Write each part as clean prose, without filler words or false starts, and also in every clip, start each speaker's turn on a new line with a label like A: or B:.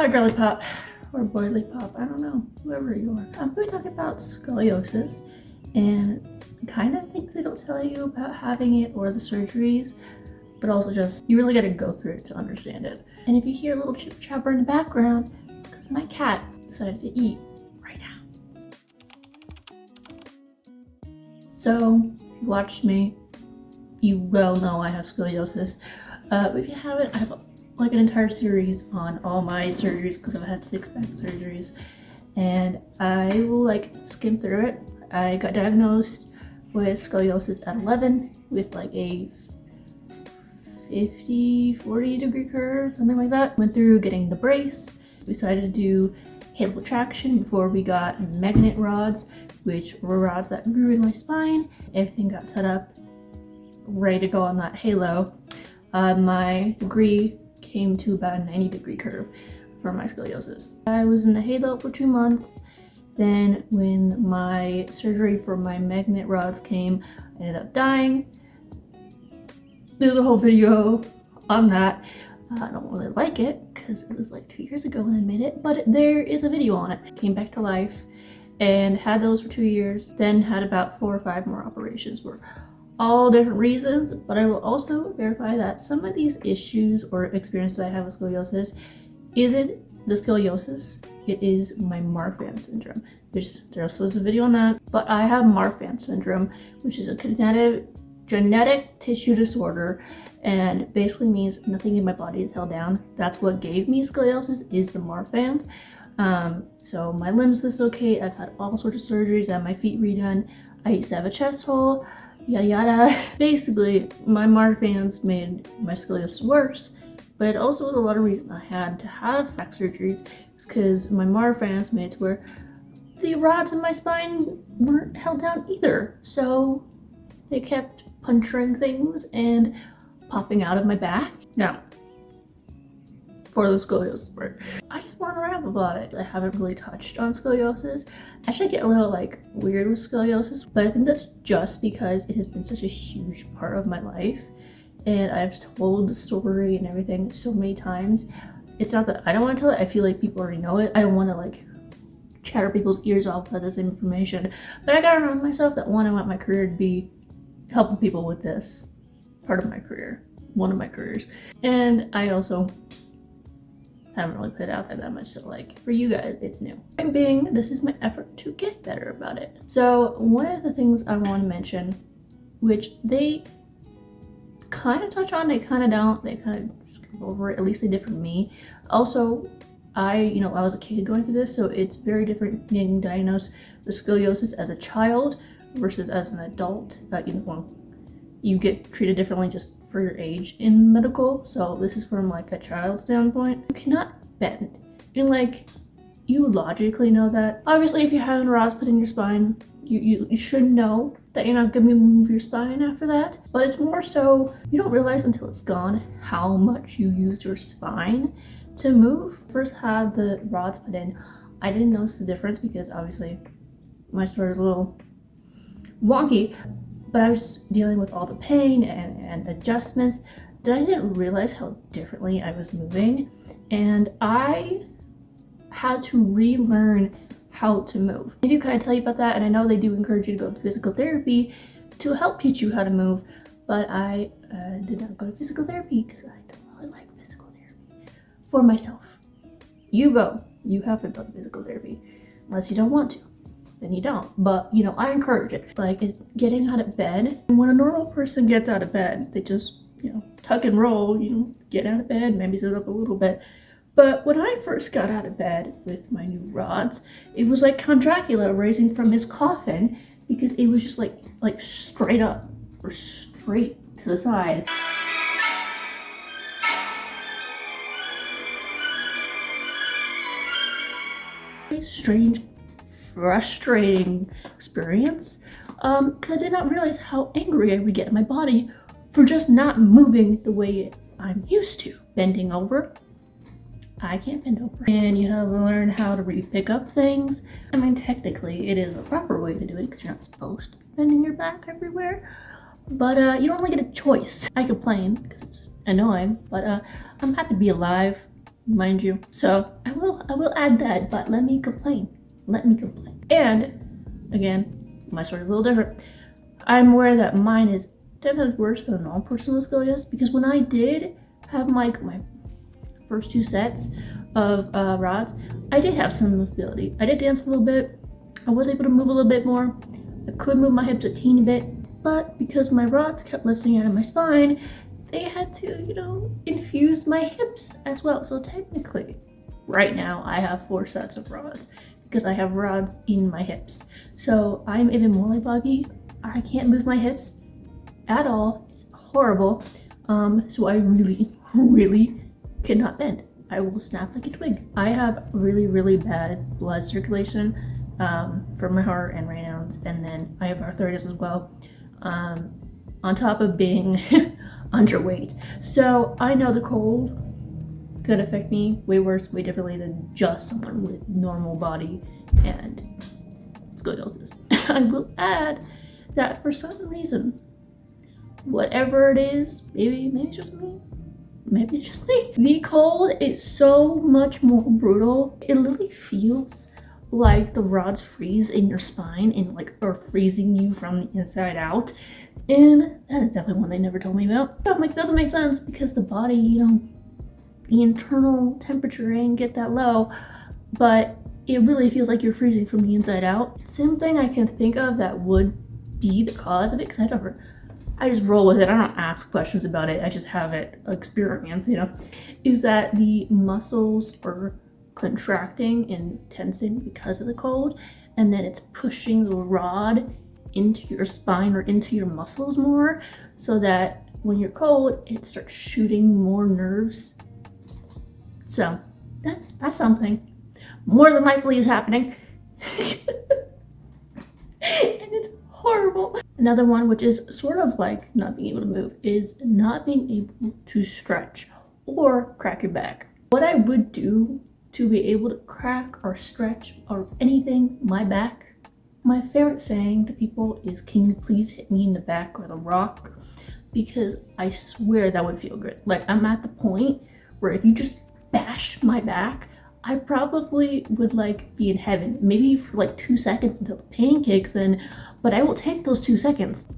A: Hi girly pop, or boily pop, I don't know, whoever you are. I'm going to talk about scoliosis and kind of things they don't tell you about having it or the surgeries, but also just, you really got to go through it to understand it. And if you hear a little chip chopper in the background, because my cat decided to eat right now. So, if you watched me, you well know I have scoliosis. If you haven't, I have like an entire series on all my surgeries because I've had 6 back surgeries, and I will like skim through it. I got diagnosed with scoliosis at 11 with like a 40 degree curve, something like that. Went through getting the brace. We decided to do halo traction before we got magnet rods, which were rods that grew in my spine. Everything got set up, ready to go on that halo. My degree came to about a 90 degree curve for my scoliosis. I was in the halo for 2 months. Then when my surgery for my magnet rods came, I ended up dying. There's a whole video on that. I don't really like it because it was like 2 years ago when I made it, but there is a video on it. Came back to life and had those for 2 years, then had about 4 or 5 more operations for all different reasons. But I will also verify that some of these issues or experiences I have with scoliosis isn't the scoliosis, it is my Marfan syndrome. There's also a video on that, but I have Marfan syndrome, which is a genetic tissue disorder, and basically means nothing in my body is held down. That's what gave me scoliosis, is the Marfans. So my limbs dislocate. I've had all sorts of surgeries. I had my feet redone. I used to have a chest hole, yada yada. Basically, my Marfans made my scoliosis worse, but it also was a lot of reason I had to have back surgeries, because my Marfans made it where the rods in my spine weren't held down either. So they kept puncturing things and popping out of my back. Now, for the scoliosis part, I just want to rap about it. I haven't really touched on scoliosis. I actually get a little like weird with scoliosis, but I think that's just because it has been such a huge part of my life, and I've told the story and everything so many times. It's not that I don't want to tell it, I feel like people already know it. I don't want to like chatter people's ears off with this information, but I gotta remind myself that one, I want my career to be helping people with this part of my career, one of my careers, and I also haven't really put it out there that much, so like for you guys it's new. Point being, this is my effort to get better about it. So one of the things I want to mention, which they kind of touch on, they kind of don't, they kind of skip over it, at least they did for me. Also, I was a kid going through this, so it's very different getting diagnosed with scoliosis as a child versus as an adult. You get treated differently just for your age in medical. So this is from like a child's standpoint. You cannot bend. You logically know that. Obviously, if you're having rods put in your spine, you should know that you're not gonna move your spine after that. But it's more so, you don't realize until it's gone how much you use your spine to move. First had the rods put in, I didn't notice the difference because obviously my story is a little wonky, but I was just dealing with all the pain and adjustments that I didn't realize how differently I was moving, and I had to relearn how to move. They do kind of tell you about that, and I know they do encourage you to go to physical therapy to help teach you how to move, but I did not go to physical therapy because I don't really like physical therapy for myself. You have to go to physical therapy unless you don't want to. Then you don't, but I encourage it. Like, it's getting out of bed. And when a normal person gets out of bed, they just tuck and roll, get out of bed, maybe sit up a little bit. But when I first got out of bed with my new rods, it was like Count Dracula raising from his coffin, because it was just like straight up or straight to the side. Strange, frustrating experience, because I did not realize how angry I would get in my body for just not moving the way I'm used to. Bending over, I can't bend over, and you have to learn how to re-pick up things. I mean, technically it is the proper way to do it because you're not supposed to be bending your back everywhere, but you don't really get a choice. I complain because it's annoying, but I'm happy to be alive. mind you. So I will add that, but let me complain. And again, my story is a little different. I'm aware that mine is 10 times worse than a normal person with scoliosis, because when I did have my first 2 sets of rods, I did have some mobility. I did dance a little bit. I was able to move a little bit more. I could move my hips a teeny bit, but because my rods kept lifting out of my spine, they had to, infuse my hips as well. So technically, right now, I have 4 sets of rods because I have rods in my hips. So I'm even more like Bobby. I can't move my hips at all. It's horrible. So I really, really cannot bend. I will snap like a twig. I have really, really bad blood circulation from my heart and renounce, and then I have arthritis as well, on top of being underweight. So I know the cold could affect me way worse, way differently than just someone with normal body and scoliosis. I will add that for some reason, whatever it is, maybe it's just me, the cold is so much more brutal. It literally feels like the rods freeze in your spine and are freezing you from the inside out. And that is definitely one they never told me about. I'm like, doesn't make sense because the body, the internal temperature ain't get that low, but it really feels like you're freezing from the inside out. Same thing I can think of that would be the cause of it, because I just roll with it. I don't ask questions about it. I just have it experience, is that the muscles are contracting and tensing because of the cold, and then it's pushing the rod into your spine or into your muscles more, so that when you're cold, it starts shooting more nerves. So that's something more than likely is happening. And it's horrible. Another one, which is sort of like not being able to move, is not being able to stretch or crack your back. What I would do to be able to crack or stretch or anything my back, my favorite saying to people is, can you please hit me in the back with a rock? Because I swear that would feel good. Like, I'm at the point where if you just bashed my back, I probably would be in heaven, maybe for 2 seconds until the pain kicks in, but I will take those 2 seconds.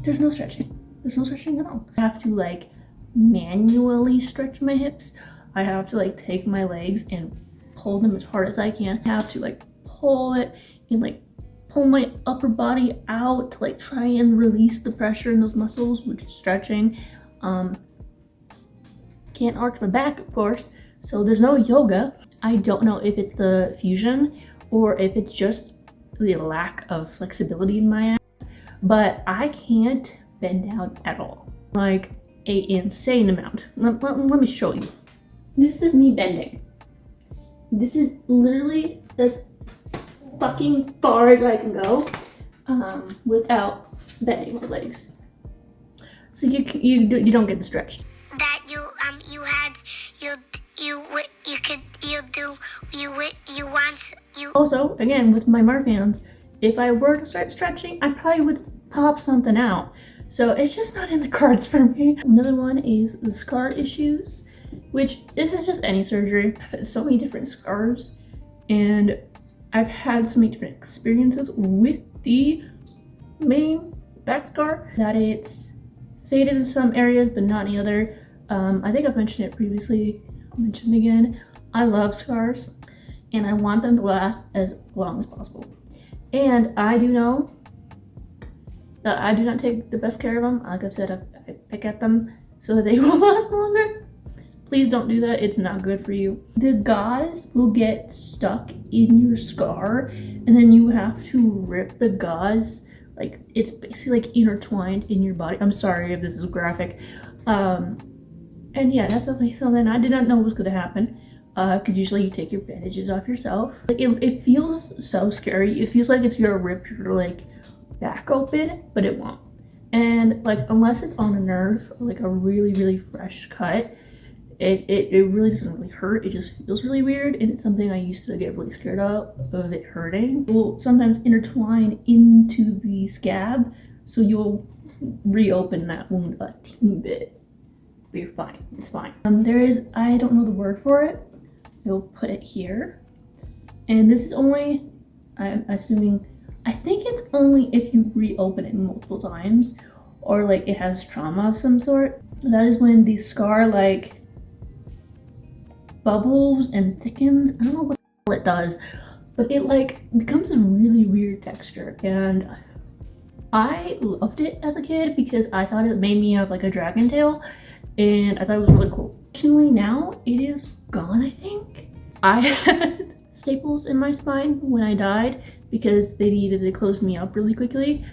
A: There's no stretching at all. I have to manually stretch my hips. I have to take my legs and pull them as hard as I can. I have to pull it and pull my upper body out to try and release the pressure in those muscles, which is stretching. Can't arch my back, of course, so there's no yoga. I don't know if it's the fusion or if it's just the lack of flexibility in my ass, but I can't bend down at all, an insane amount. Let me show you. This is me bending. This is literally as fucking far as I can go without bending my legs. So you don't get the stretch.
B: That you
A: Also, again, with my Marfans, if I were to start stretching, I probably would pop something out. So it's just not in the cards for me. Another one is the scar issues, which this is just any surgery. I've had so many different scars, and I've had so many different experiences with the main back scar that it's faded in some areas but not any other. I think I've mentioned it previously. I'll mention it again. I love scars and I want them to last as long as possible. And I do know that I do not take the best care of them. Like I've said, I pick at them so that they will last longer. Please don't do that. It's not good for you. The gauze will get stuck in your scar and then you have to rip the gauze. It's basically intertwined in your body. I'm sorry if this is graphic. And yeah, that's definitely something I did not know was going to happen. Because usually you take your bandages off yourself. It feels so scary. It feels like it's gonna rip your back open, but it won't. And unless it's on a nerve, or a really, really fresh cut, it really doesn't really hurt. It just feels really weird, and it's something I used to get really scared of it hurting. It will sometimes intertwine into the scab, so you'll reopen that wound a teeny bit. but you're fine. It's fine. There is, I don't know the word for it. I'll put it here. And this is only, I'm assuming, I think it's only if you reopen it multiple times or like it has trauma of some sort. That is when the scar like bubbles and thickens. I don't know what the hell it does, but it like becomes a really weird texture. And I loved it as a kid because I thought it made me have like a dragon tail and I thought it was really cool. Fortunately now it is gone, I think. I had staples in my spine when I died because they needed to close me up really quickly.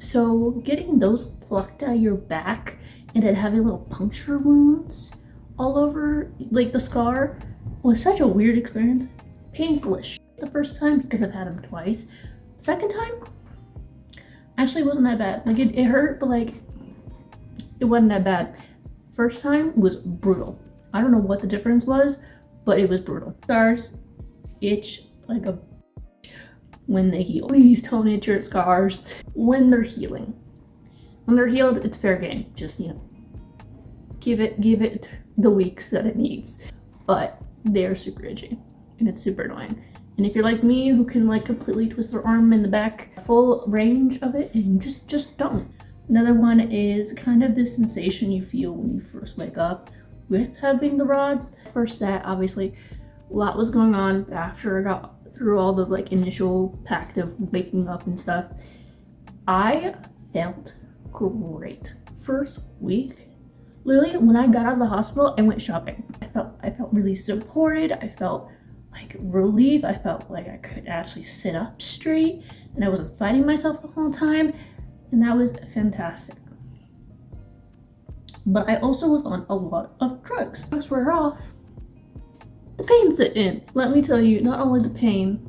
A: So getting those plucked out of your back and then having little puncture wounds all over like the scar was such a weird experience. Painful as shit the first time because I've had them twice. Second time actually wasn't that bad. Like it hurt, but like it wasn't that bad. First time was brutal. I don't know what the difference was, but it was brutal. Scars itch like a when they heal. Please don't itch your scars when they're healing. When they're healed, it's fair game. Just, you know, give it the weeks that it needs. But they're super itchy and it's super annoying. And if you're like me, who can like completely twist their arm in the back, full range of it, and just don't. Another one is kind of the sensation you feel when you first wake up with having the rods. First set, obviously, a lot was going on after I got through all the like initial pact of waking up and stuff. I felt great. First week, literally when I got out of the hospital, I went shopping. I felt really supported. I felt like relief. I felt like I could actually sit up straight and I wasn't fighting myself the whole time. And that was fantastic. But I also was on a lot of drugs. Drugs were off. The pain set in. Let me tell you, not only the pain,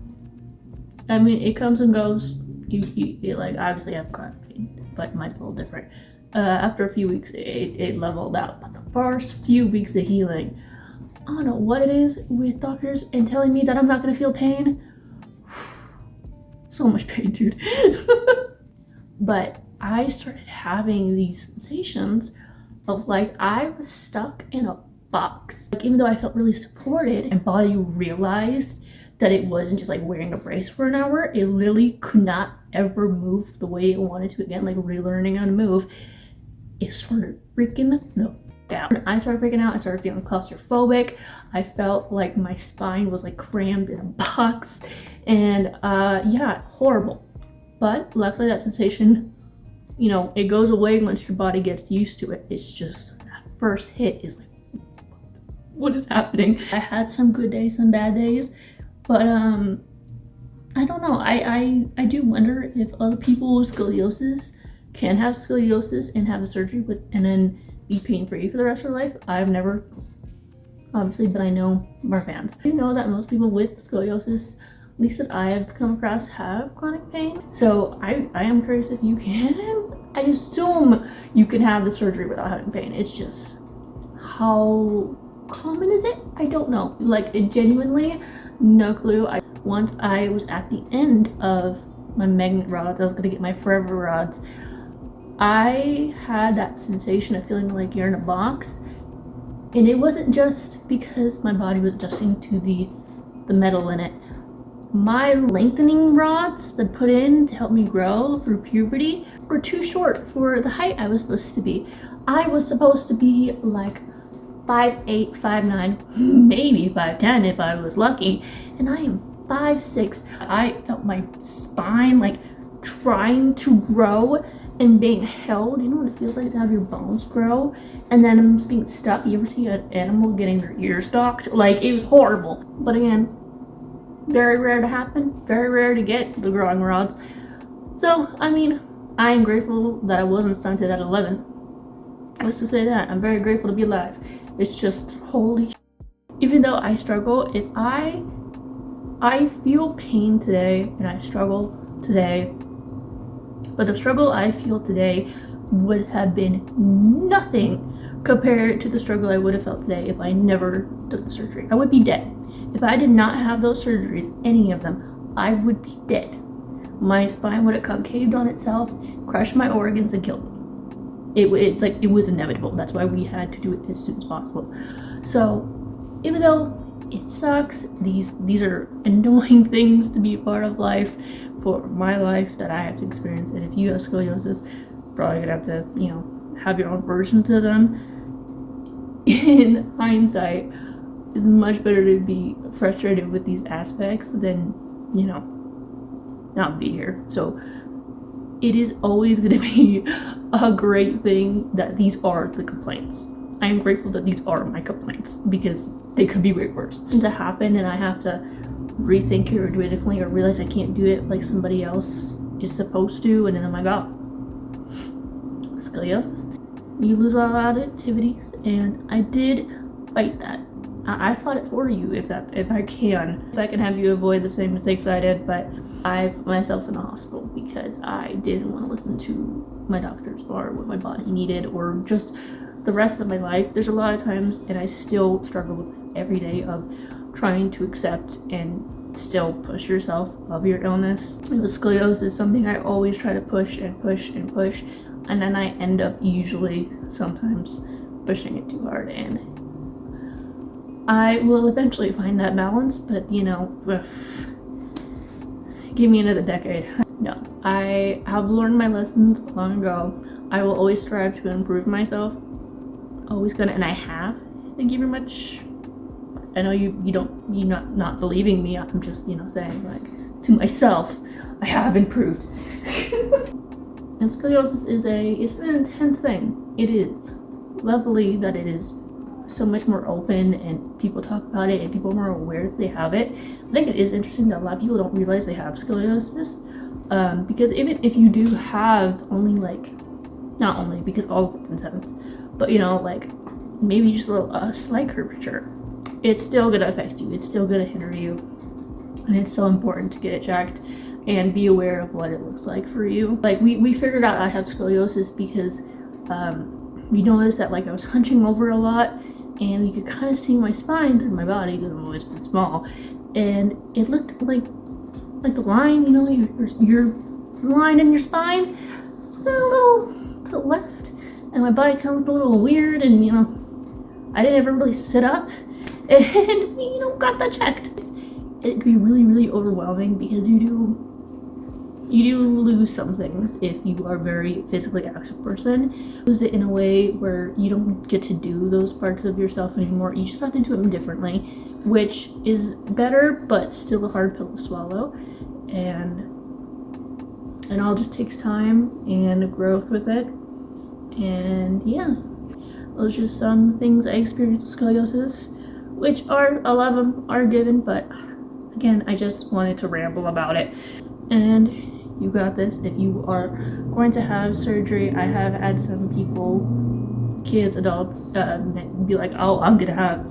A: I mean, it comes and goes. You like obviously have chronic pain, but mine's a little different. After a few weeks, it leveled out. But the first few weeks of healing, I don't know what it is with doctors and telling me that I'm not gonna feel pain. So much pain, dude. But I started having these sensations of like I was stuck in a box. Like even though I felt really supported, my body realized that it wasn't just like wearing a brace for an hour. It literally could not ever move the way it wanted to again, like relearning how to move. It started freaking the f out. When I started freaking out, I started feeling claustrophobic. I felt like my spine was like crammed in a box, and yeah, horrible. But luckily that sensation, you know, it goes away once your body gets used to it. It's just that first hit is like, what is happening? I had some good days, some bad days, but I don't know. I do wonder if other people with scoliosis can have scoliosis and have the surgery and then be pain-free for the rest of their life. I've never, obviously, but I know our fans. I know that most people with scoliosis, at least that I have come across, have chronic pain. So I am curious if you can. I assume you can have the surgery without having pain. It's just how common is it? I don't know. Like genuinely, no clue. Once I was at the end of my magnet rods, I was gonna get my forever rods. I had that sensation of feeling like you're in a box, and it wasn't just because my body was adjusting to the metal in it. My lengthening rods that put in to help me grow through puberty were too short for the height I was supposed to be. I was supposed to be like 5'8", 5'9", maybe 5'10" if I was lucky, and I am 5'6". I felt my spine like trying to grow and being held. You know what it feels like to have your bones grow and then I'm just being stuck? You ever see an animal getting their ears stalked? Like, it was horrible. But again, very rare to happen, very rare to get the growing rods. So I mean, I am grateful that I wasn't stunted at 11. Let's just say that. I'm very grateful to be alive. It's just holy shit. Even though I struggle, if I feel pain today and I struggle today, but the struggle I feel today would have been nothing compared to the struggle I would have felt today if I never took the surgery. I would be dead. If I did not have those surgeries, any of them, I would be dead. My spine would have concaved on itself, crushed my organs, and killed me. it's like it was inevitable. That's why we had to do it as soon as possible. So even though it sucks, these are annoying things to be a part of life, for my life, that I have to experience. And if you have scoliosis, probably gonna have to, you know, have your own version to them. In hindsight, it's much better to be frustrated with these aspects than, you know, not be here. So it is always going to be a great thing that these are the complaints. I am grateful that these are my complaints, because they could be way worse to happen, and I have to rethink it or do it differently, or realize I can't do it like somebody else is supposed to, and then I'm like, oh, scoliosis. You lose a lot of activities, and I did fight that. I fought it for you if I can have you avoid the same mistakes I did. But I put myself in the hospital because I didn't want to listen to my doctors or what my body needed, or just the rest of my life. There's a lot of times, and I still struggle with this every day, of trying to accept and still push yourself of your illness. And with scoliosis, something I always try to push and push and push, and then I end up usually sometimes pushing it too hard, and I will eventually find that balance. But you know, give me another decade. No, I have learned my lessons long ago. I will always strive to improve myself, always gonna, and I have. Thank you very much. I know you're not believing me. I'm just, you know, saying, like, to myself, I have improved. And scoliosis is it's an intense thing. It is. Luckily that it is so much more open, and people talk about it, and people are more aware that they have it. I think it is interesting that a lot of people don't realize they have scoliosis, because even if you do have only, like, not only, because all of it's intense, but you know, like maybe just a slight curvature, it's still gonna affect you. It's still gonna hinder you, and it's so important to get it checked and be aware of what it looks like for you. Like we figured out I have scoliosis because we noticed that, like, I was hunching over a lot, and you could kind of see my spine through my body because I've always been small, and it looked like the line, you know, your line in your spine was kind of a little to the left, and my body kind of looked a little weird, and you know, I didn't ever really sit up, and you know, got that checked. It can be really, really overwhelming, because you do lose some things if you are a very physically active person. Lose it in a way where you don't get to do those parts of yourself anymore. You just have to do them differently, which is better, but still a hard pill to swallow. And it all just takes time and growth with it. And yeah, those are just some things I experienced with scoliosis, which are, a lot of them are given, but again, I just wanted to ramble about it. And you got this. If you are going to have surgery, I have had some people, kids, adults, be like, oh, I'm gonna have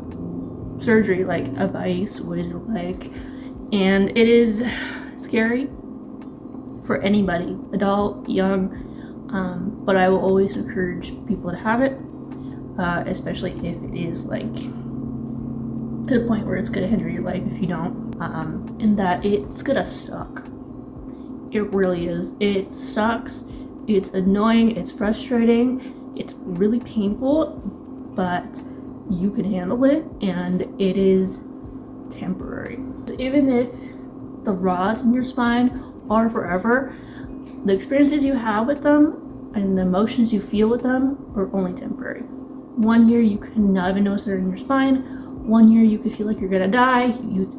A: surgery, like, advice, what is it like? And it is scary for anybody, adult, young, but I will always encourage people to have it, especially if it is, like, to the point where it's gonna hinder your life if you don't, and that it's gonna suck. It really is. It sucks. It's annoying. It's frustrating. It's really painful, but you can handle it, and it is temporary. Even if the rods in your spine are forever, the experiences you have with them and the emotions you feel with them are only temporary. 1 year you could not even notice they're in your spine. 1 year you could feel like you're gonna die.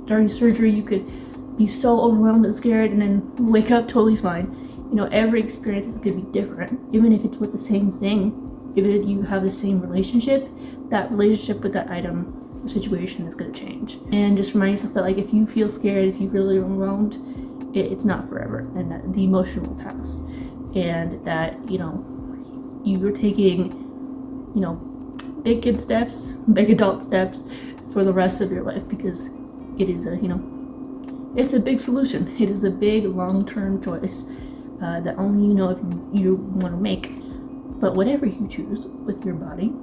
A: During surgery you could be so overwhelmed and scared, and then wake up totally fine. You know, every experience is going to be different, even if it's with the same thing. Even if you have the same relationship, that relationship with that item or situation is going to change. And just remind yourself that, like, if you feel scared, if you feel really overwhelmed, it's not forever, and that the emotion will pass, and that, you know, you're taking, you know, big kid steps, big adult steps for the rest of your life, because it is a, you know, it's a big solution. It is a big long-term choice that only you know if you want to make. But whatever you choose with your body,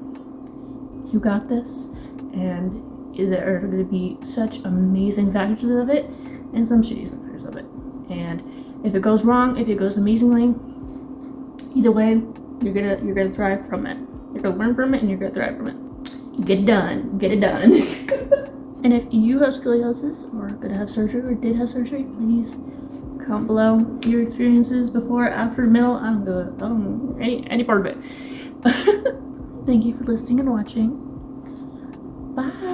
A: you got this, and there are going to be such amazing factors of it and some shitty factors of it. And if it goes wrong, if it goes amazingly, either way, You're gonna thrive from it. You're gonna learn from it and you're gonna thrive from it. Get it done. Get it done. And if you have scoliosis or gonna have surgery or did have surgery, please comment below your experiences before, after, middle. I don't do it. I don't any part of it. Thank you for listening and watching. Bye.